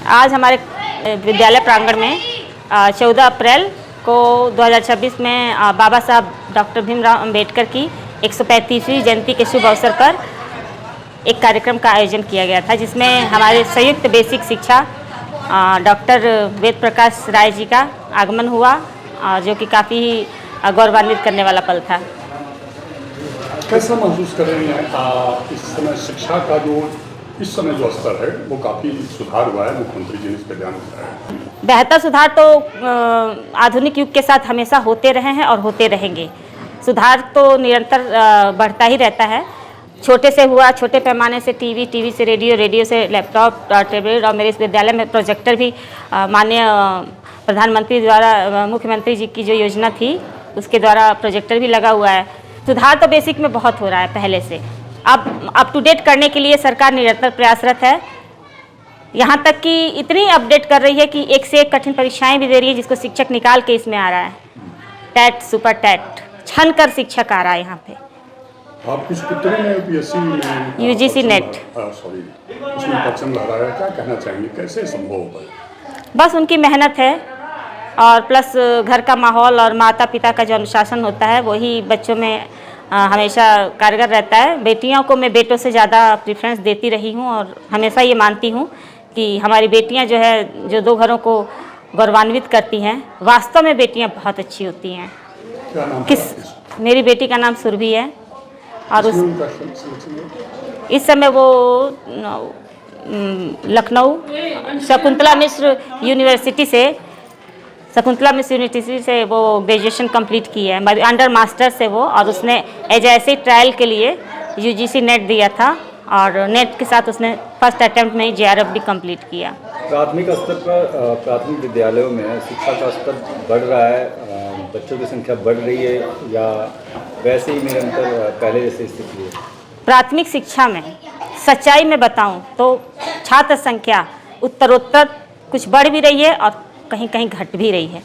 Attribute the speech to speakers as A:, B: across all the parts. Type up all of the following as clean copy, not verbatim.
A: आज हमारे विद्यालय प्रांगण में 14 अप्रैल को 2026 में बाबा साहब डॉक्टर भीमराव अंबेडकर की 135वीं जयंती के शुभ अवसर पर एक कार्यक्रम का आयोजन किया गया था, जिसमें हमारे संयुक्त बेसिक शिक्षा डॉक्टर वेद प्रकाश राय जी का आगमन हुआ, और जो कि काफ़ी गौरवान्वित करने वाला पल था।
B: कैसा महसूस कर रहे हैं इस समय शिक्षा का इस समय जो स्तर है वो काफ़ी सुधार हुआ है? मुख्यमंत्री जी ने इस पर ध्यान दिया है।
A: बेहतर सुधार तो आधुनिक युग के साथ हमेशा होते रहे हैं और होते रहेंगे। सुधार तो निरंतर बढ़ता ही रहता है। छोटे से हुआ, छोटे पैमाने से टीवी, टीवी से रेडियो, रेडियो से लैपटॉप, टैबलेट, और मेरे इस विद्यालय में प्रोजेक्टर भी माननीय प्रधानमंत्री द्वारा, मुख्यमंत्री जी की जो योजना थी उसके द्वारा प्रोजेक्टर भी लगा हुआ है। सुधार तो बेसिक में बहुत हो रहा है पहले से। अब अप टू डेट करने के लिए सरकार निरंतर प्रयासरत है। यहाँ तक कि इतनी अपडेट कर रही है कि एक से एक कठिन परीक्षाएं भी दे रही है, जिसको शिक्षक निकाल के इसमें आ रहा है। टैट, सुपर टैट छन कर शिक्षक आ रहा है यहाँ पे।
B: आप कुछ पुत्रों में यूपीएससी में
A: यूजीसी नेट
B: उसमें परचम लहरा है, क्या कहना चाहेंगे, कैसे संभव हो पाए?
A: बस उनकी मेहनत है, और प्लस घर का माहौल और माता पिता का जो अनुशासन होता है वही बच्चों में हमेशा कारगर रहता है। बेटियों को मैं बेटों से ज़्यादा प्रेफरेंस देती रही हूँ, और हमेशा ये मानती हूँ कि हमारी बेटियाँ जो है, जो दो घरों को गौरवान्वित करती हैं, वास्तव में बेटियाँ बहुत अच्छी होती हैं।
B: क्या नाम?
A: मेरी बेटी का नाम सुरभि है, और इस समय वो लखनऊ शकुंतला मिश्र यूनिवर्सिटी से वो ग्रेजुएशन कंप्लीट की है, अंडर मास्टर से वो, और उसने ऐसे ट्रायल के लिए यूजीसी नेट दिया था, और नेट के साथ उसने फर्स्ट अटेम्प्ट में जेआरएफ भी कंप्लीट किया।
C: प्राथमिक स्तर पर प्राथमिक विद्यालयों में शिक्षा का स्तर बढ़ रहा है, बच्चों की संख्या बढ़ रही है, या वैसे ही निरंतर पहले जैसी स्थिति है?
A: प्राथमिक शिक्षा में सच्चाई में बताऊं तो छात्र संख्या उत्तरोत्तर कुछ बढ़ भी रही है और कहीं कहीं घट भी रही है।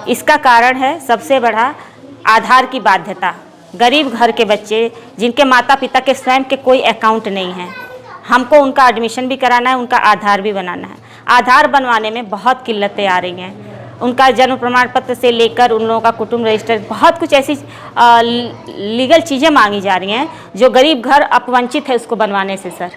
A: इसका कारण है सबसे बड़ा आधार की बाध्यता। गरीब घर के बच्चे जिनके माता पिता के स्वयं के कोई अकाउंट नहीं है, हमको उनका एडमिशन भी कराना है, उनका आधार भी बनाना है। आधार बनवाने में बहुत किल्लतें आ रही हैं। उनका जन्म प्रमाण पत्र से लेकर उन लोगों का कुटुंब रजिस्टर, बहुत कुछ ऐसी लीगल चीज़ें मांगी जा रही हैं जो गरीब घर अपवंचित है उसको बनवाने से। सर,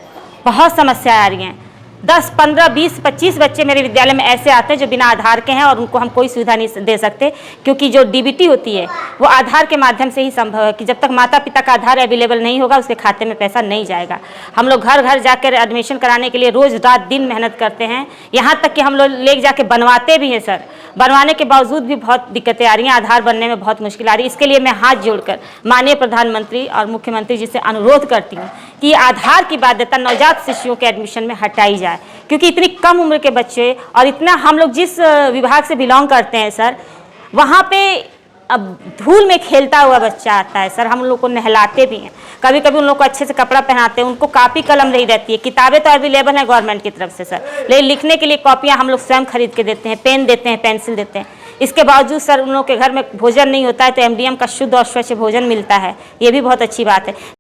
A: बहुत समस्याएं आ रही हैं। 10, 15, 20, 25 बच्चे मेरे विद्यालय में ऐसे आते हैं जो बिना आधार के हैं, और उनको हम कोई सुविधा नहीं दे सकते, क्योंकि जो डीबीटी होती है वो आधार के माध्यम से ही संभव है, कि जब तक माता पिता का आधार अवेलेबल नहीं होगा उसके खाते में पैसा नहीं जाएगा। हम लोग घर घर जाकर एडमिशन कराने के लिए रोज़ रात दिन मेहनत करते हैं, यहाँ तक कि हम लोग ले जाके बनवाते भी हैं। सर, बनवाने के बावजूद भी बहुत दिक्कतें आ रही हैं, आधार बनने में बहुत मुश्किल आ रही है। इसके लिए मैं हाथ जोड़कर माननीय प्रधानमंत्री और मुख्यमंत्री जी से अनुरोध करती हूँ कि आधार की बाध्यता नवजात शिशुओं के एडमिशन में हटाई जाए, क्योंकि इतनी कम उम्र के बच्चे, और इतना हम लोग जिस विभाग से बिलोंग करते हैं सर, वहाँ पे अब धूल में खेलता हुआ बच्चा आता है। सर, हम लोग को नहलाते भी हैं, कभी कभी उन लोग को अच्छे से कपड़ा पहनाते हैं, उनको कापी कलम नहीं रहती है। किताबें तो अवेलेबल हैं गवर्नमेंट की तरफ से सर, लेकिन लिखने के लिए कॉपियाँ हम लोग स्वयं खरीद के देते हैं, पेन देते हैं, पेंसिल देते हैं। इसके बावजूद सर उन लोगों के घर में भोजन नहीं होता है, तो एमडीएम का शुद्ध और स्वच्छ भोजन मिलता है, ये भी बहुत अच्छी बात है।